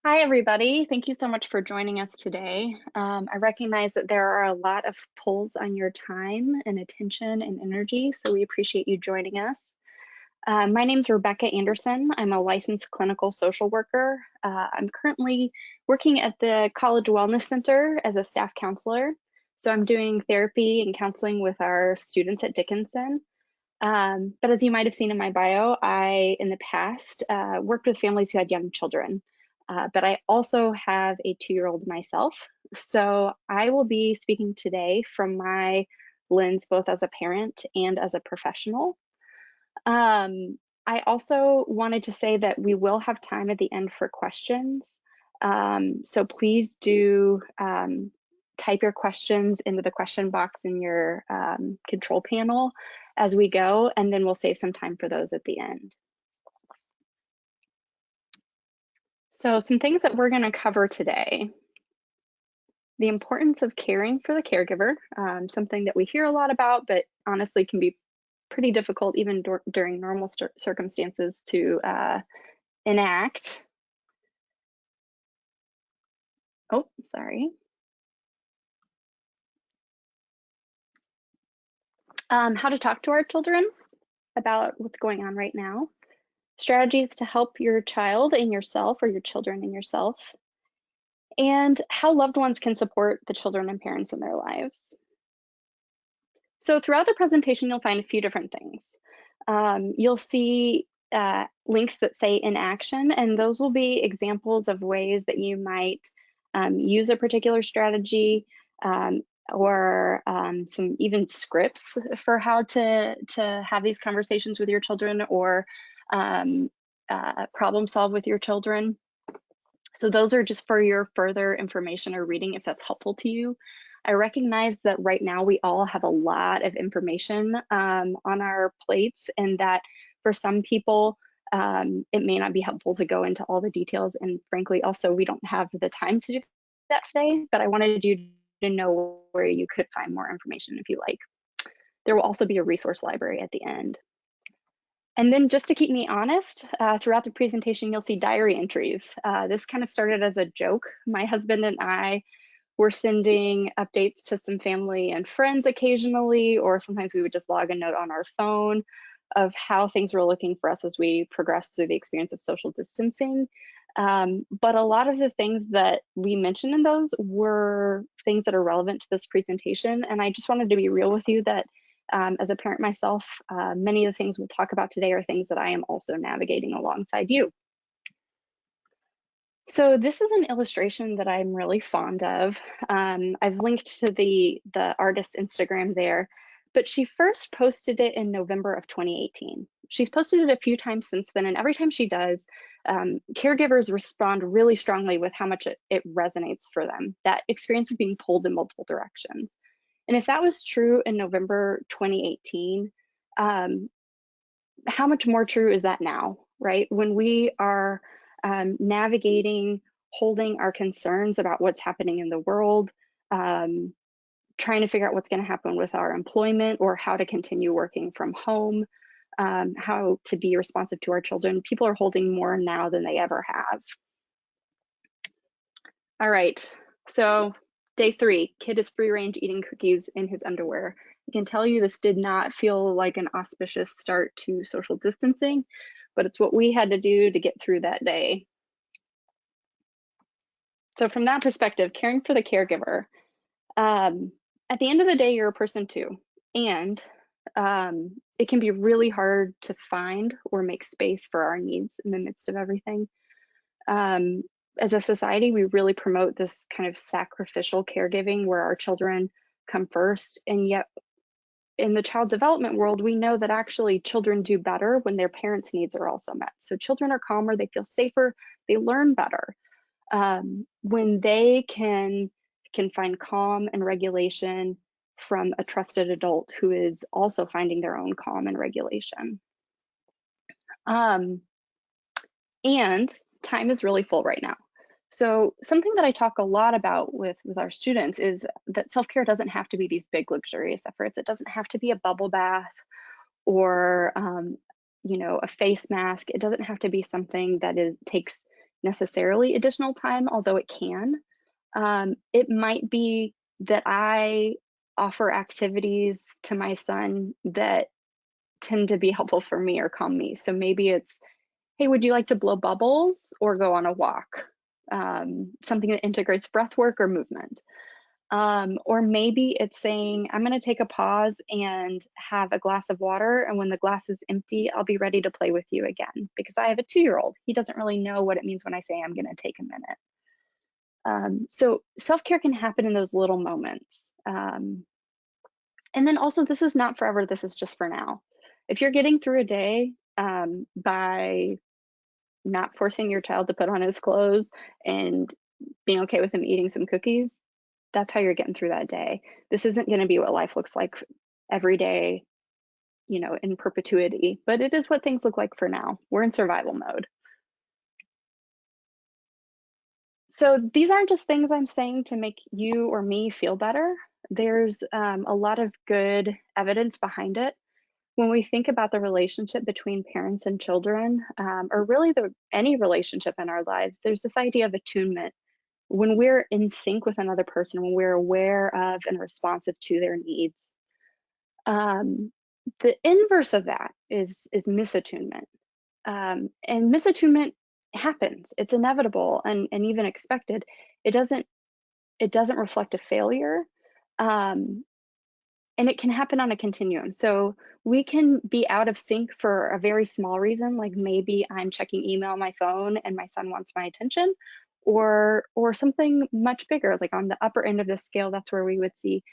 Hi, everybody. Thank you so much for joining us today. I recognize that there are a lot of pulls on your time and attention and energy, so we appreciate you joining us. My name is Rebecca Anderson. I'm a licensed clinical social worker. I'm currently working at the College Wellness Center as a staff counselor. So I'm doing therapy and counseling with our students at Dickinson. But as you might have seen in my bio, I, in the past, worked with families who had young children. But I also have a 2-year-old myself. So I will be speaking today from my lens, both as a parent and as a professional. I also wanted to say that we will have time at the end for questions. So please do type your questions into the question box in your control panel as we go, and then we'll save some time for those at the end. So some things that we're going to cover today. The importance of caring for the caregiver, something that we hear a lot about, but honestly can be pretty difficult even during normal circumstances to enact. Oh, sorry. How to talk to our children about what's going on right now. Strategies to help your child and yourself, or your children and yourself. And how loved ones can support the children and parents in their lives. So throughout the presentation, you'll find a few different things. You'll see links that say in action, and those will be examples of ways that you might use a particular strategy, or some even scripts for how to have these conversations with your children, or problem solve with your children. So those are just for your further information or reading if that's helpful to you. I recognize that right now we all have a lot of information on our plates, and that for some people it may not be helpful to go into all the details, and frankly also we don't have the time to do that today, but I wanted you to know where you could find more information if you like. There will also be a resource library at the end. And then just to keep me honest, throughout the presentation, you'll see diary entries. This kind of started as a joke. My husband and I were sending updates to some family and friends occasionally, or sometimes we would just log a note on our phone of how things were looking for us as we progressed through the experience of social distancing. But a lot of the things that we mentioned in those were things that are relevant to this presentation. And I just wanted to be real with you that as a parent myself, many of the things we'll talk about today are things that I am also navigating alongside you. So this is an illustration that I'm really fond of. I've linked to the artist's Instagram there, but she first posted it in November of 2018. She's posted it a few times since then, and every time she does, caregivers respond really strongly with how much it resonates for them, that experience of being pulled in multiple directions. And if that was true in November 2018, how much more true is that now, right? When we are navigating, holding our concerns about what's happening in the world, trying to figure out what's going to happen with our employment, or how to continue working from home, how to be responsive to our children. People are holding more now than they ever have. All right, so day 3, kid is free range eating cookies in his underwear. I can tell you this did not feel like an auspicious start to social distancing, but it's what we had to do to get through that day. So from that perspective, caring for the caregiver, at the end of the day, you're a person too. And it can be really hard to find or make space for our needs in the midst of everything. As a society, we really promote this kind of sacrificial caregiving where our children come first. And yet in the child development world, we know that actually children do better when their parents' needs are also met. So children are calmer, they feel safer, they learn better. When they can find calm and regulation from a trusted adult who is also finding their own calm and regulation. And time is really full right now. So something that I talk a lot about with our students is that self-care doesn't have to be these big luxurious efforts. It doesn't have to be a bubble bath or a face mask. It doesn't have to be something that takes necessarily additional time, although it can. It might be that I offer activities to my son that tend to be helpful for me or calm me. So maybe it's, hey, would you like to blow bubbles or go on a walk? Something that integrates breath work or movement. Or maybe it's saying, I'm going to take a pause and have a glass of water. And when the glass is empty, I'll be ready to play with you again, because I have a 2-year-old. He doesn't really know what it means when I say I'm going to take a minute. So self-care can happen in those little moments. And then also, this is not forever. This is just for now. If you're getting through a day by not forcing your child to put on his clothes and being okay with him eating some cookies, that's how you're getting through that day. This isn't going to be what life looks like every day, in perpetuity, but it is what things look like for now. We're in survival mode. So these aren't just things I'm saying to make you or me feel better. There's a lot of good evidence behind it. When we think about the relationship between parents and children, or really any relationship in our lives, there's this idea of attunement. When we're in sync with another person, when we're aware of and responsive to their needs. The inverse of that is misattunement. And misattunement happens. It's inevitable and even expected. It doesn't reflect a failure. And it can happen on a continuum. So we can be out of sync for a very small reason, like maybe I'm checking email on my phone and my son wants my attention, or something much bigger, like on the upper end of the scale. That's where we would see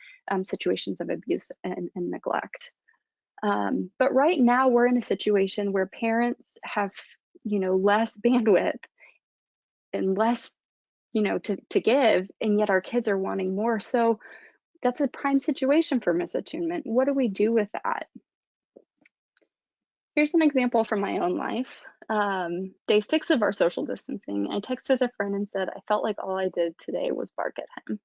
situations of abuse and neglect. But right now we're in a situation where parents have, less bandwidth and less, to give, and yet our kids are wanting more. So that's a prime situation for misattunement. What do we do with that? Here's an example from my own life. Day 6 of our social distancing, I texted a friend and said, I felt like all I did today was bark at him.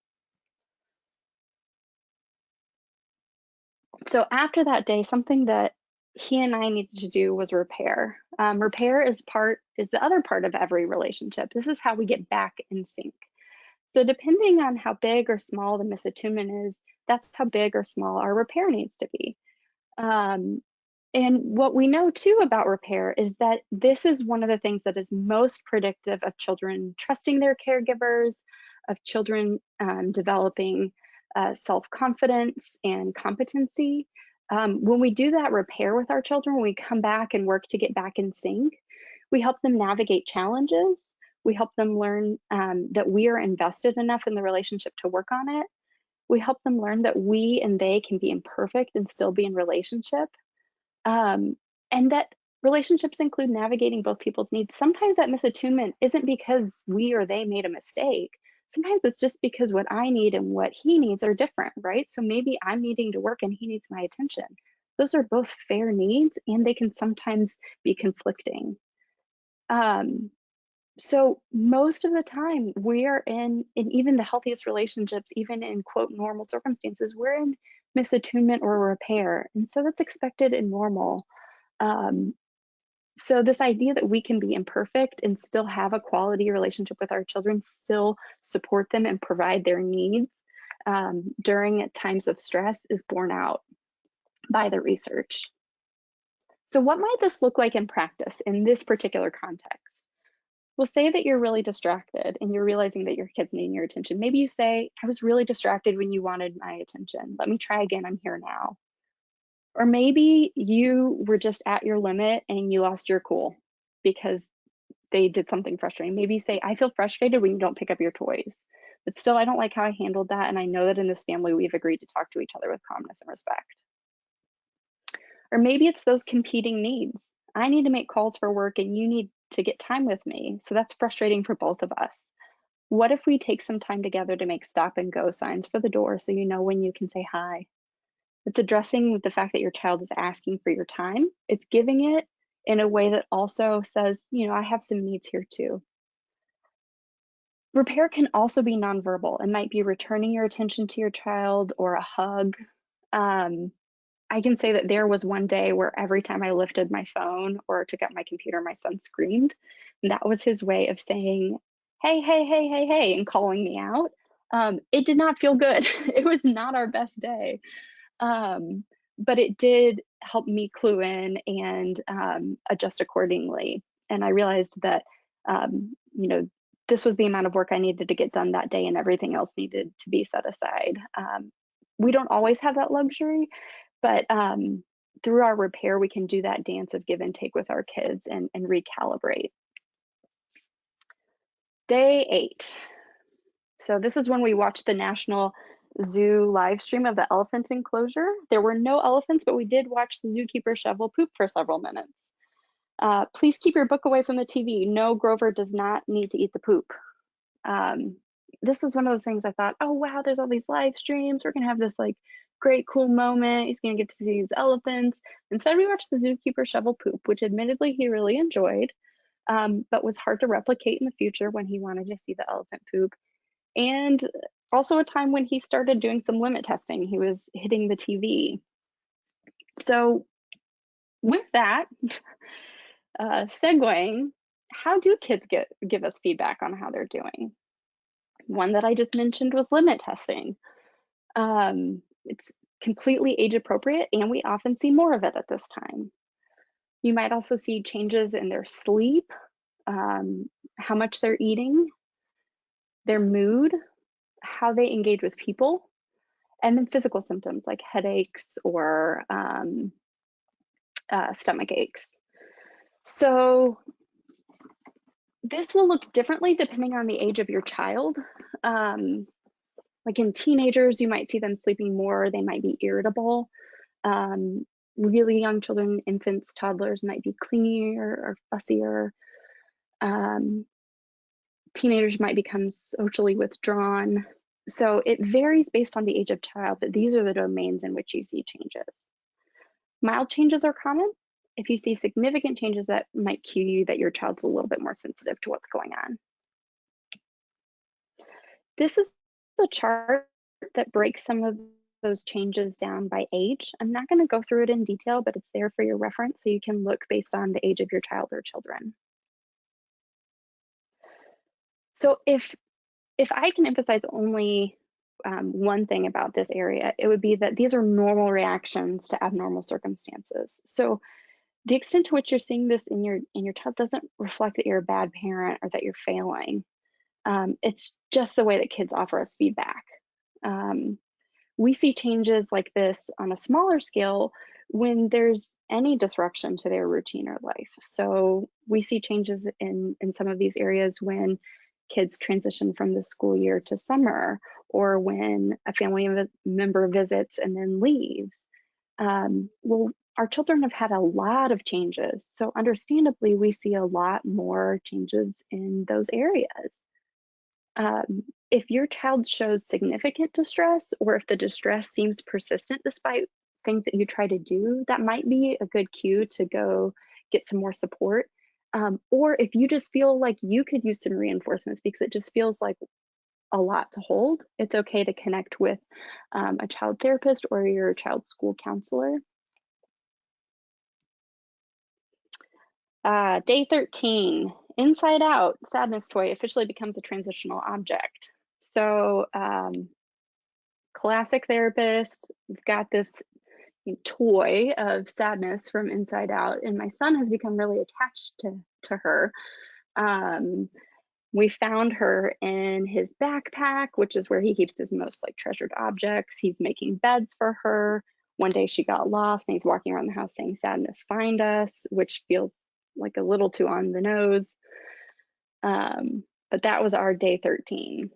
So after that day, something that he and I needed to do was repair. Repair is the other part of every relationship. This is how we get back in sync. So depending on how big or small the misattunement is, that's how big or small our repair needs to be. And what we know too about repair is that this is one of the things that is most predictive of children trusting their caregivers, of children developing self-confidence and competency. When we do that repair with our children, when we come back and work to get back in sync, we help them navigate challenges. We help them learn that we are invested enough in the relationship to work on it. We help them learn that we and they can be imperfect and still be in relationship. And that relationships include navigating both people's needs. Sometimes that misattunement isn't because we or they made a mistake. Sometimes it's just because what I need and what he needs are different, right? So maybe I'm needing to work and he needs my attention. Those are both fair needs, and they can sometimes be conflicting. So most of the time we are in even the healthiest relationships, even in quote normal circumstances, we're in misattunement or repair. And so that's expected and normal. So this idea that we can be imperfect and still have a quality relationship with our children, still support them and provide their needs during times of stress, is borne out by the research. So what might this look like in practice in this particular context? Well, say that you're really distracted and you're realizing that your kid's needing your attention. Maybe you say, I was really distracted when you wanted my attention. Let me try again. I'm here now. Or maybe you were just at your limit and you lost your cool because they did something frustrating. Maybe you say, I feel frustrated when you don't pick up your toys. But still, I don't like how I handled that. And I know that in this family, we've agreed to talk to each other with calmness and respect. Or maybe it's those competing needs. I need to make calls for work and you need to get time with me. So that's frustrating for both of us. What if we take some time together to make stop and go signs for the door so you know when you can say hi? It's addressing the fact that your child is asking for your time. It's giving it in a way that also says, I have some needs here too. Repair can also be nonverbal. It might be returning your attention to your child or a hug. I can say that there was one day where every time I lifted my phone or took out my computer, my son screamed. And that was his way of saying, hey, hey, hey, hey, hey, and calling me out. It did not feel good. It was not our best day. Um, but it did help me clue in and adjust accordingly. And I realized that, this was the amount of work I needed to get done that day, and everything else needed to be set aside. We don't always have that luxury, but through our repair, we can do that dance of give and take with our kids and recalibrate. Day 8. So this is when we watched the National Zoo live stream of the elephant enclosure. There were no elephants, but we did watch the zookeeper shovel poop for several minutes. Please keep your book away from the TV. No, Grover does not need to eat the poop. This was one of those things I thought, oh wow, there's all these live streams. We're gonna have this like great cool moment. He's gonna get to see these elephants. Instead, we watched the zookeeper shovel poop, which admittedly he really enjoyed, but was hard to replicate in the future when he wanted to see the elephant poop. And also a time when he started doing some limit testing. He was hitting the TV. So with that, segueing, how do kids give us feedback on how they're doing? One that I just mentioned was limit testing. It's completely age appropriate, and we often see more of it at this time. You might also see changes in their sleep, how much they're eating, their mood, how they engage with people, and then physical symptoms like headaches or stomach aches. So this will look differently depending on the age of your child. Like in teenagers, you might see them sleeping more, they might be irritable. Really young children, infants, toddlers might be clingier or fussier. Teenagers might become socially withdrawn. So it varies based on the age of child, but these are the domains in which you see changes. Mild changes are common. If you see significant changes, that might cue you that your child's a little bit more sensitive to what's going on. This is a chart that breaks some of those changes down by age. I'm not going to go through it in detail, but it's there for your reference so you can look based on the age of your child or children. So if I can emphasize only one thing about this area, it would be that these are normal reactions to abnormal circumstances. So the extent to which you're seeing this in your child doesn't reflect that you're a bad parent or that you're failing. It's just the way that kids offer us feedback. We see changes like this on a smaller scale when there's any disruption to their routine or life. So we see changes in some of these areas when kids transition from the school year to summer, or when a family member visits and then leaves. Well, our children have had a lot of changes. So understandably, we see a lot more changes in those areas. If your child shows significant distress, or if the distress seems persistent despite things that you try to do, that might be a good cue to go get some more support. Or if you just feel like you could use some reinforcements because it just feels like a lot to hold, it's okay to connect with a child therapist or your child's school counselor. Day 13, Inside Out, sadness toy officially becomes a transitional object. So classic therapist, we've got this toy of sadness from Inside Out, and my son has become really attached to her. We found her in his backpack, which is where he keeps his most like treasured objects. He's making beds for her. One day she got lost and he's walking around the house saying, "Sadness, find us," which feels like a little too on the nose. But that was our day 13.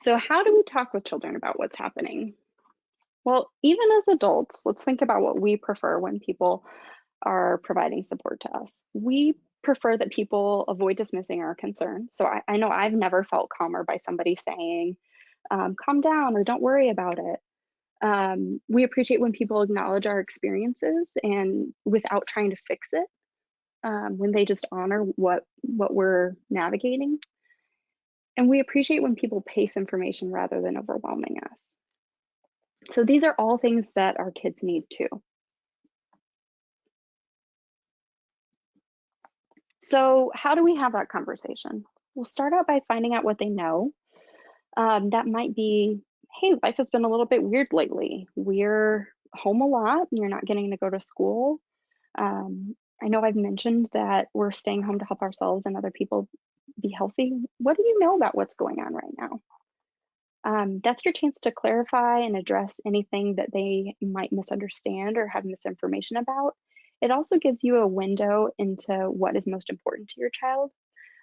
So how do we talk with children about what's happening? Well, even as adults, let's think about what we prefer when people are providing support to us. We prefer that people avoid dismissing our concerns. So I know I've never felt calmer by somebody saying, calm down or don't worry about it. We appreciate when people acknowledge our experiences and without trying to fix it, when they just honor what we're navigating. And we appreciate when people pace information rather than overwhelming us. So these are all things that our kids need too. So how do we have that conversation? We'll start out by finding out what they know. That might be, hey, life has been a little bit weird lately. We're home a lot, and you're not getting to go to school. I know I've mentioned that we're staying home to help ourselves and other people be healthy. What do you know about what's going on right now? That's your chance to clarify and address anything that they might misunderstand or have misinformation about. It also gives you a window into what is most important to your child.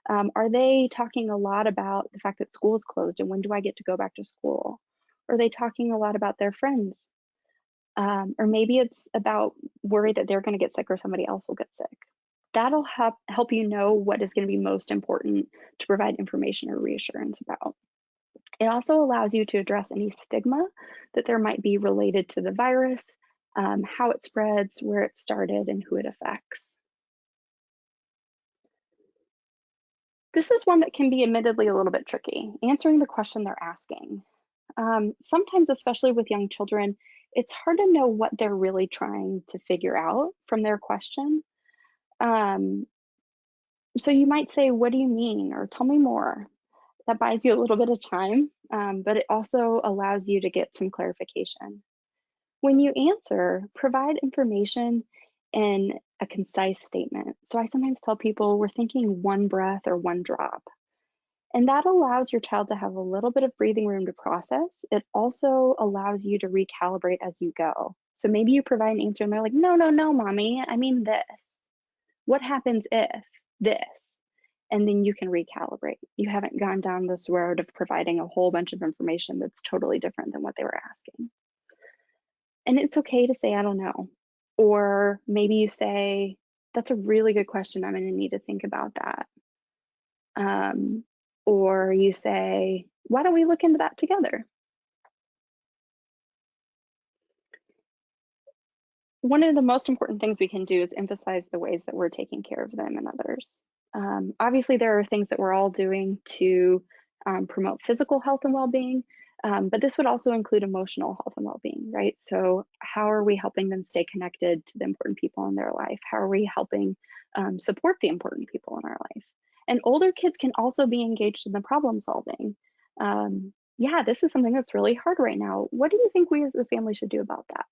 Are they talking a lot about the fact that school is closed and when do I get to go back to school? Are they talking a lot about their friends? Or maybe it's about worry that they're going to get sick or somebody else will get sick. That'll help you know what is going to be most important to provide information or reassurance about. It also allows you to address any stigma that there might be related to the virus, how it spreads, where it started, and who it affects. This is one that can be admittedly a little bit tricky, answering the question they're asking. Sometimes, especially with young children, it's hard to know what they're really trying to figure out from their question. Um, so you might say, what do you mean? Or tell me more. That buys you a little bit of time, but it also allows you to get some clarification. When you answer, provide information in a concise statement. So I sometimes tell people we're thinking one breath or one drop. And that allows your child to have a little bit of breathing room to process. It also allows you to recalibrate as you go. So maybe you provide an answer and they're like, no, no, no, mommy, I mean this. What happens if this? And then you can recalibrate. You haven't gone down this road of providing a whole bunch of information that's totally different than what they were asking. And it's okay to say, I don't know. Or maybe you say, that's a really good question. I'm going to need to think about that. Or you say, why don't we look into that together? One of the most important things we can do is emphasize the ways that we're taking care of them and others. Obviously, there are things that we're all doing to promote physical health and well-being, but this would also include emotional health and well-being, right? So how are we helping them stay connected to the important people in their life? How are we helping support the important people in our life? And older kids can also be engaged in the problem solving. Yeah, this is something that's really hard right now. What do you think we as a family should do about that?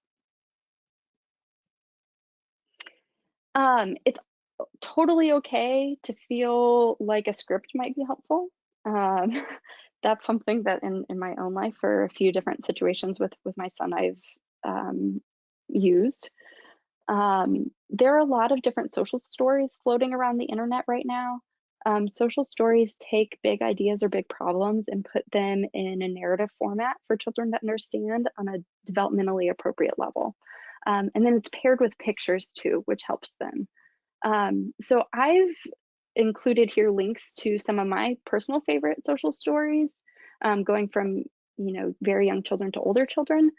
It's totally okay to feel like a script might be helpful. Um, that's something that in my own life for a few different situations with my son I've used. There are a lot of different social stories floating around the internet right now. Social stories take big ideas or big problems and put them in a narrative format for children to understand on a developmentally appropriate level. And then it's paired with pictures too, which helps them. So I've included here links to some of my personal favorite social stories, going from very young children to older children.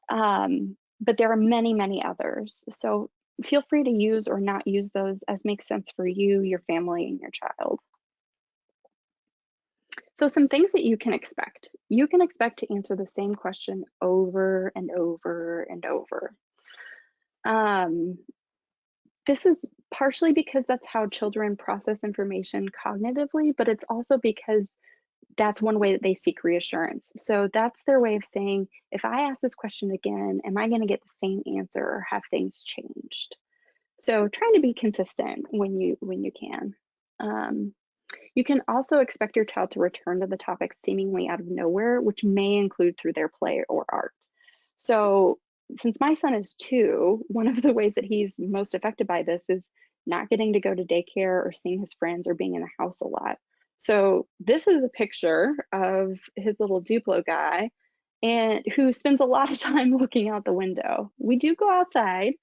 But there are many, many others. So feel free to use or not use those as makes sense for you, your family, and your child. So some things that you can expect. You can expect to answer the same question over and over and over. This is partially because that's how children process information cognitively, but it's also because that's one way that they seek reassurance. So that's their way of saying, if I ask this question again, am I going to get the same answer or have things changed? So trying to be consistent when you can. You can also expect your child to return to the topic seemingly out of nowhere, which may include through their play or art. So since my son is 2, one of the ways that he's most affected by this is not getting to go to daycare or seeing his friends or being in the house a lot. So this is a picture of his little Duplo guy and who spends a lot of time looking out the window. We do go outside,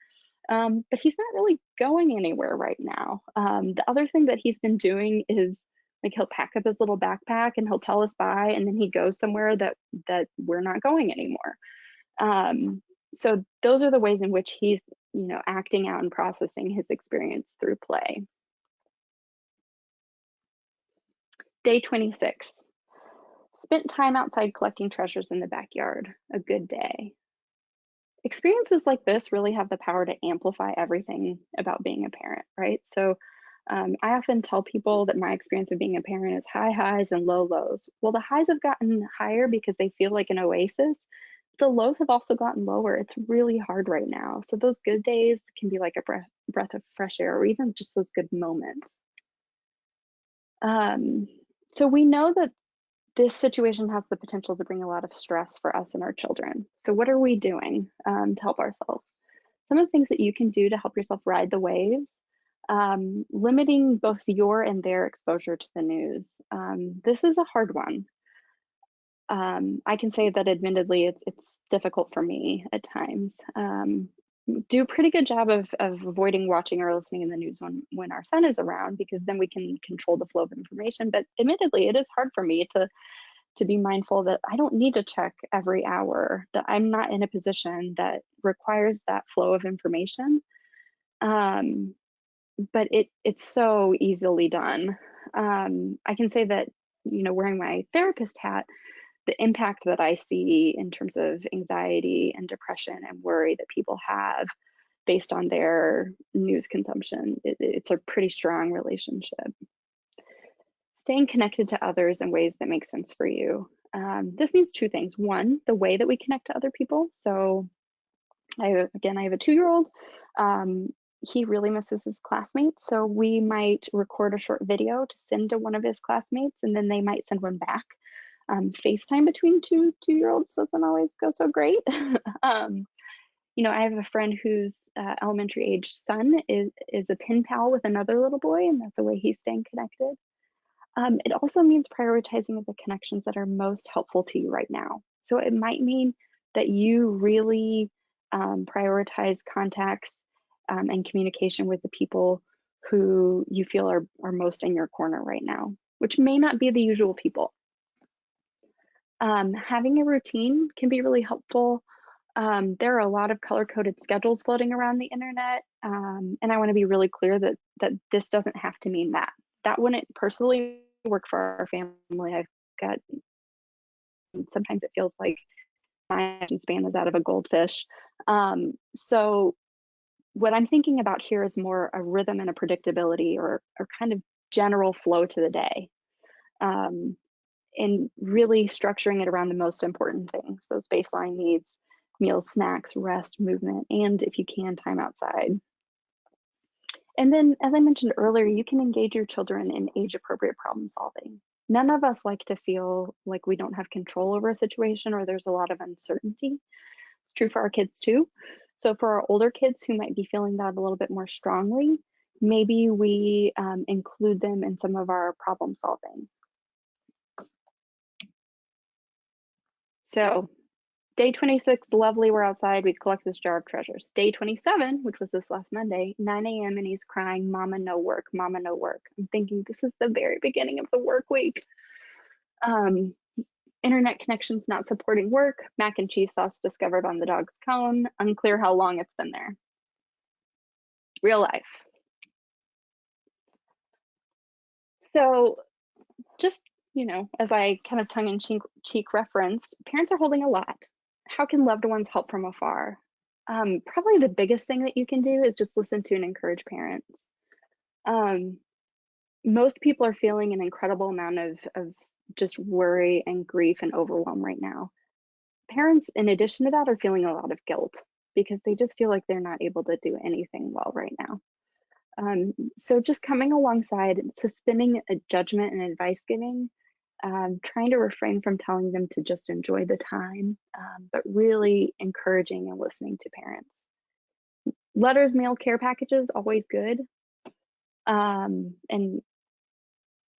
but he's not really going anywhere right now. The other thing that he's been doing is like he'll pack up his little backpack and he'll tell us bye, and then he goes somewhere that we're not going anymore. So those are the ways in which he's acting out and processing his experience through play. Day 26. Spent time outside collecting treasures in the backyard. A good day. Experiences like this really have the power to amplify everything about being a parent, right? So I often tell people that my experience of being a parent is high highs and low lows. Well, the highs have gotten higher because they feel like an oasis. The lows have also gotten lower. It's really hard right now. So those good days can be like a breath of fresh air, or even just those good moments. Um, so we know that this situation has the potential to bring a lot of stress for us and our children. So what are we doing to help ourselves? Some of the things that you can do to help yourself ride the waves, limiting both your and their exposure to the news. This is a hard one. I can say that admittedly, it's difficult for me at times. Do a pretty good job of avoiding watching or listening in the news when our son is around, because then we can control the flow of information. But admittedly, it is hard for me to be mindful that I don't need to check every hour, that I'm not in a position that requires that flow of information. But it's so easily done. I can say that, wearing my therapist hat, the impact that I see in terms of anxiety and depression and worry that people have based on their news consumption, it's a pretty strong relationship. Staying connected to others in ways that make sense for you. This means two things. One, the way that we connect to other people. So I have a 2-year-old. He really misses his classmates. So we might record a short video to send to one of his classmates, and then they might send one back. FaceTime between two-year-olds doesn't always go so great. I have a friend whose elementary age son is a pen pal with another little boy, and that's the way he's staying connected. It also means prioritizing the connections that are most helpful to you right now. So it might mean that you really prioritize contacts and communication with the people who you feel are most in your corner right now, which may not be the usual people. Having a routine can be really helpful. There are a lot of color-coded schedules floating around the internet, and I want to be really clear that this doesn't have to mean that. That wouldn't personally work for our family. Sometimes it feels like my attention span is out of a goldfish. So what I'm thinking about here is more a rhythm and a predictability, or kind of general flow to the day. And really structuring it around the most important things, those baseline needs: meals, snacks, rest, movement, and if you can, time outside. And then, as I mentioned earlier, you can engage your children in age-appropriate problem solving. None of us like to feel like we don't have control over a situation or there's a lot of uncertainty. It's true for our kids too. So for our older kids who might be feeling that a little bit more strongly, maybe we include them in some of our problem solving. So day 26, lovely, we're outside, we collect this jar of treasures. Day 27, which was this last Monday, 9 a.m. and he's crying, "Mama, no work, Mama, no work." I'm thinking this is the very beginning of the work week. Internet connections not supporting work, mac and cheese sauce discovered on the dog's cone, unclear how long it's been there. Real life. So just, as I kind of tongue-in-cheek referenced, parents are holding a lot. How can loved ones help from afar? Probably the biggest thing that you can do is just listen to and encourage parents. Most people are feeling an incredible amount of just worry and grief and overwhelm right now. Parents, in addition to that, are feeling a lot of guilt because they just feel like they're not able to do anything well right now. So just coming alongside, suspending a judgment and advice giving, trying to refrain from telling them to just enjoy the time, but really encouraging and listening to parents. Letters, mail, care packages, always good. And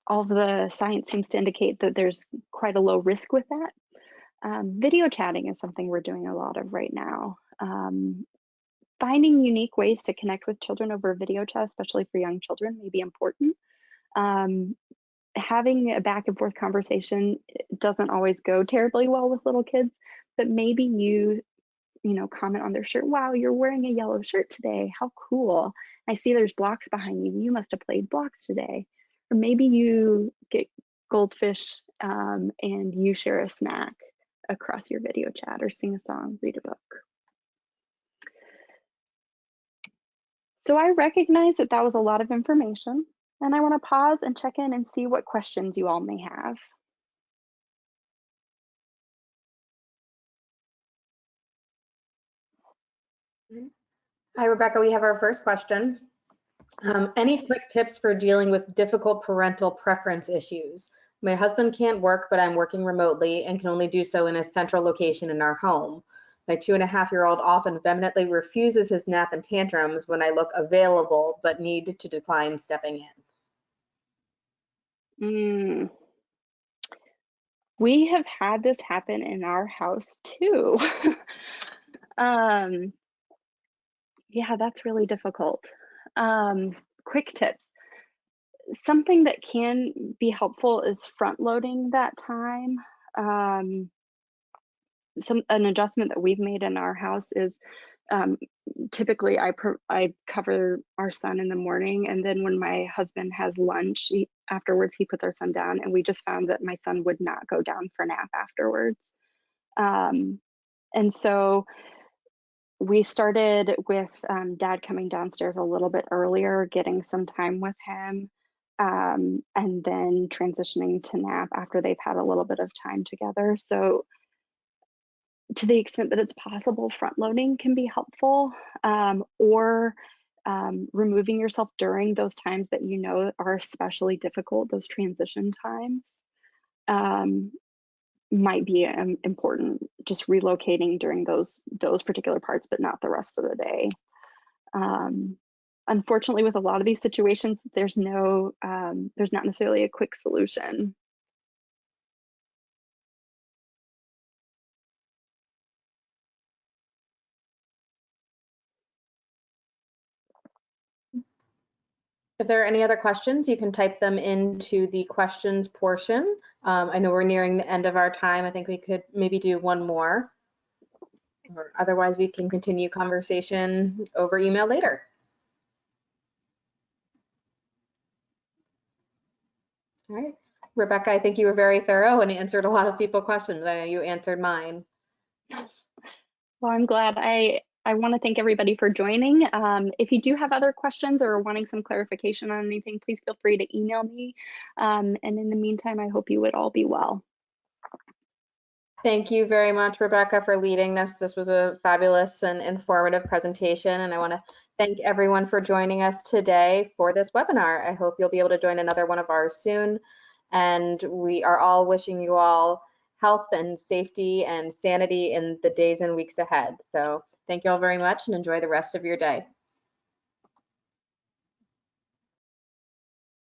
all of the science seems to indicate that there's quite a low risk with that. Video chatting is something we're doing a lot of right now. Finding unique ways to connect with children over video chat, especially for young children, may be important. Having a back and forth conversation doesn't always go terribly well with little kids, but maybe you comment on their shirt. "Wow, you're wearing a yellow shirt today. How cool. I see there's blocks behind you. You must have played blocks today." Or maybe you get goldfish, and you share a snack across your video chat, or sing a song, read a book. So I recognize that that was a lot of information, and I want to pause and check in and see what questions you all may have. Hi, Rebecca. We have our first question. Any quick tips for dealing with difficult parental preference issues? My husband can't work, but I'm working remotely and can only do so in a central location in our home. My 2.5-year-old often vehemently refuses his nap and tantrums when I look available, but need to decline stepping in. We have had this happen in our house too. Yeah, that's really difficult. Quick tips. Something that can be helpful is front loading that time. An adjustment that we've made in our house is typically I cover our son in the morning, and then when my husband has lunch, afterwards he puts our son down, and we just found that my son would not go down for a nap afterwards. And so we started with Dad coming downstairs a little bit earlier, getting some time with him, and then transitioning to nap after they've had a little bit of time together. So to the extent that it's possible, front loading can be helpful, or removing yourself during those times that you know are especially difficult, those transition times, might be important. Just relocating during those particular parts, but not the rest of the day. Unfortunately, with a lot of these situations, there's not necessarily a quick solution. If there are any other questions, you can type them into the questions portion. I know we're nearing the end of our time. I think we could maybe do one more, or otherwise we can continue conversation over email later. All right, Rebecca, I think you were very thorough and answered a lot of people's questions. I know you answered mine. Well, I'm glad. I want to thank everybody for joining. If you do have other questions or wanting some clarification on anything, please feel free to email me. And in the meantime, I hope you would all be well. Thank you very much, Rebecca, for leading this. This was a fabulous and informative presentation, and I want to thank everyone for joining us today for this webinar. I hope you'll be able to join another one of ours soon, and we are all wishing you all health and safety and sanity in the days and weeks ahead. So thank you all very much, and enjoy the rest of your day.